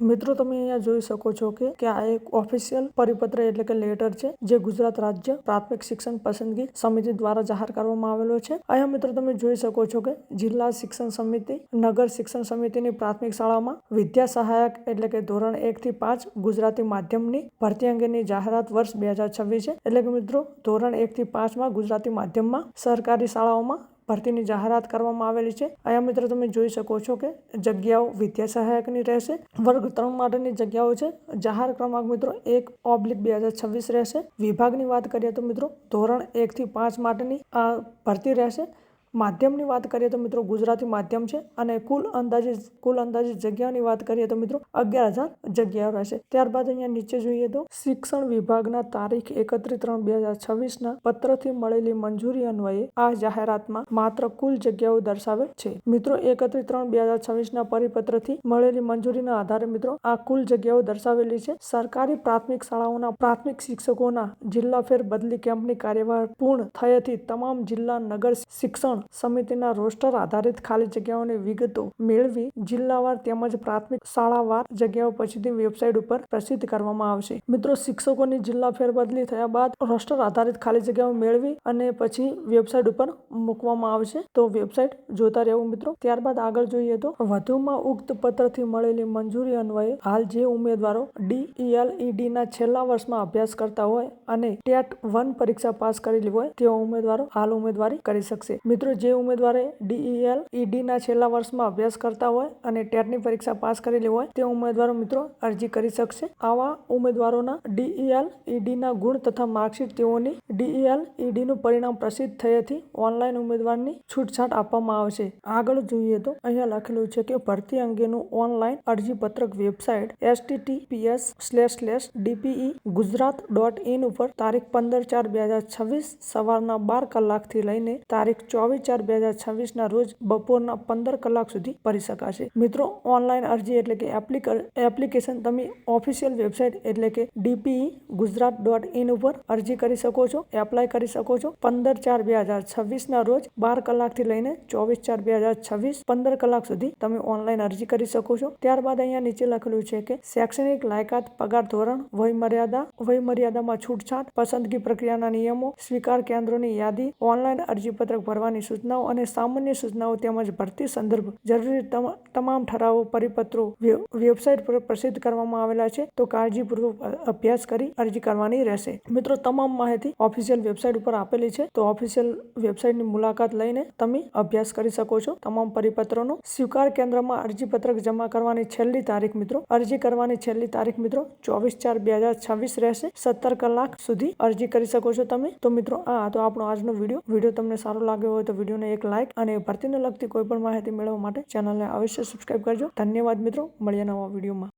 મિત્રો તમે અહીંયા જોઈ શકો છો કે આ એક ઓફિશિયલ પરિપત્ર એટલે કે લેટર છે જે ગુજરાત રાજ્ય પ્રાથમિક શિક્ષણ પસંદગી સમિતિ દ્વારા જાહેર કરવામાં આવેલો છે। અહીંયા મિત્રો તમે જોઈ શકો છો કે જિલ્લા શિક્ષણ સમિતિ નગર શિક્ષણ સમિતિની પ્રાથમિક શાળામાં વિદ્યા સહાયક એટલે કે ધોરણ 1 થી 5 ગુજરાતી માધ્યમની ભરતી અંગેની જાહેરાત વર્ષ 2026 છે। એટલે કે મિત્રો ધોરણ 1 થી 5 માં ગુજરાતી માધ્યમમાં સરકારી શાળાઓમાં ભરતીની જાહેરાત કરવામાં આવેલી છે। અહીંયા મિત્રો તમે જોઈ શકો છો કે જગ્યાઓ વિદ્યા સહાયકની રહેશે। વર્ગ 3 માટેની જગ્યાઓ છે। જાહેર ક્રમાંક મિત્રો 1/2026 રહેશે। વિભાગની વાત કરીએ તો મિત્રો ધોરણ 1 થી 5 માટેની આ ભરતી રહેશે। માધ્યમની વાત કરીએ તો મિત્રો ગુજરાતી માધ્યમ છે અને કુલ અંદાજિત જગ્યાઓની વાત કરીએ તો મિત્રો 11,000 જગ્યાઓ રહેશે। ત્યારબાદ અહીંયા નીચે જોઈએ તો શિક્ષણ વિભાગના તારીખ 31/3/2026 ના પત્રથી મળેલી મંજૂરી અન્વયે આ જાહેરાતમાં માત્ર કુલ જગ્યાઓ દર્શાવેલ છે। મિત્રો 31/3/2026 ના પરિપત્રથી મળેલી મંજૂરીના આધારે મિત્રો આ કુલ જગ્યાઓ દર્શાવેલી છે। સરકારી પ્રાથમિક શાળાઓના પ્રાથમિક શિક્ષકોના જિલ્લા ફેર બદલી કેમ્પની કાર્યવાહી પૂર્ણ થયેથી તમામ જિલ્લા નગર શિક્ષણ સમિતિના રોસ્ટર આધારિત ખાલી જગ્યાઓની વિગતો મેળવી જિલ્લાવાર તેમજ પ્રાથમિક શાળાવાર જગ્યાઓ પછીથી વેબસાઇટ ઉપર પ્રસિદ્ધ કરવામાં આવશે। મિત્રો શિક્ષકોની જિલ્લા ફેરબદલી થયા બાદ રોસ્ટર આધારિત ખાલી જગ્યાઓ મેળવી અને પછી વેબસાઇટ ઉપર મૂકવામાં આવશે, તો વેબસાઇટ જોતા રહેવું મિત્રો। ત્યારબાદ આગળ જોઈએ તો વધુમાં ઉક્ત પત્રથી મળેલી મંજૂરી અન્વયે હાલ જે ઉમેદવારો DELED ના છેલ્લા વર્ષમાં અભ્યાસ કરતા હોય અને ટેટ 1 પરીક્ષા પાસ કરેલી હોય તેવા ઉમેદવારો હાલ ઉમેદવારી કરી શકશે। મિત્રો જે ઉમેદવારે DELED ના છેલ્લા વર્ષમાં અભ્યાસ કરતા હોય અને ટેટની પરીક્ષા પાસ કરેલી હોય તે ઉમેદવારો મિત્રો અરજી કરી શકશે। આવા ઉમેદવારોના DELED ના ગુણ તથા માર્કશીટ તેઓની DELED નું પરિણામ પ્રસિદ્ધ થયેથી ઓનલાઈન ઉમેદવારની છૂટછાટ આપવામાં આવશે। આગળ જોઈએ તો અહીંયા લખેલું છે કે ભરતી અંગેનું ઓનલાઈન અરજીપત્રક વેબસાઇટ https://dpe.gujarat.in ઉપર તારીખ 15/4/2026 સવારના 12 કલાકથી લઈને તારીખ 24/4/2026 ના રોજ બપોરના 15 કલાક સુધી ભરી શકાશે। મિત્રો ઓનલાઈન અરજી એટલે કે એપ્લિકેશન તમે ઓફિશિયલ વેબસાઇટ એટલે કે dpe.gujarat.in ઉપર અરજી કરી શકો છો, એપ્લાય કરી શકો છો। 15/4/2026 ના રોજ 12 કલાકથી લઈને 24/4/2026 15 કલાક સુધી તમે ઓનલાઈન અરજી કરી શકો છો। ત્યારબાદ અહીંયા નીચે લખેલું છે કે શૈક્ષણિક લાયકાત, પગાર ધોરણ, વયમર્યાદામાં છૂટછાટ, પસંદગી પ્રક્રિયાના નિયમો, સ્વીકાર કેન્દ્રોની યાદી, ઓનલાઈન અરજીપત્રક ભરવાની સૂચનાઓ અને સામાન્ય સૂચનાઓ તેમજ ભરતી સંદર્ભ જરૂરી તમામ ઠરાવો પરિપત્રો વેબસાઇટ પર પ્રસિદ્ધ કરવામાં આવેલા છે, તો કાળજીપૂર્વક અભ્યાસ કરી અરજી કરવાની રહેશે। મિત્રો તમામ માહિતી ઓફિશિયલ વેબસાઇટ ઉપર આપેલી છે, તો ઓફિશિયલ વેબસાઇટની મુલાકાત લઈને તમે અભ્યાસ કરી શકો છો તમામ પરિપત્રોનો। સ્વીકાર કેન્દ્રમાં અરજીપત્રક જમા કરવાની છેલ્લી તારીખ મિત્રો 24/4/2026 રહેશે। 17 કલાક સુધી અરજી કરી શકો છો તમે। તો મિત્રો આ તો આપણો આજનો વિડીયો તમને સારો લાગ્યો હોય તો વિડીયોને એક લાઇક અને ભરતીને લગતી કોઈ પણ માહિતી મેળવવા માટે ચેનલને અવશ્ય સબસ્ક્રાઇબ કરજો। ધન્યવાદ મિત્રો, મળીએ નવા વિડીયોમાં।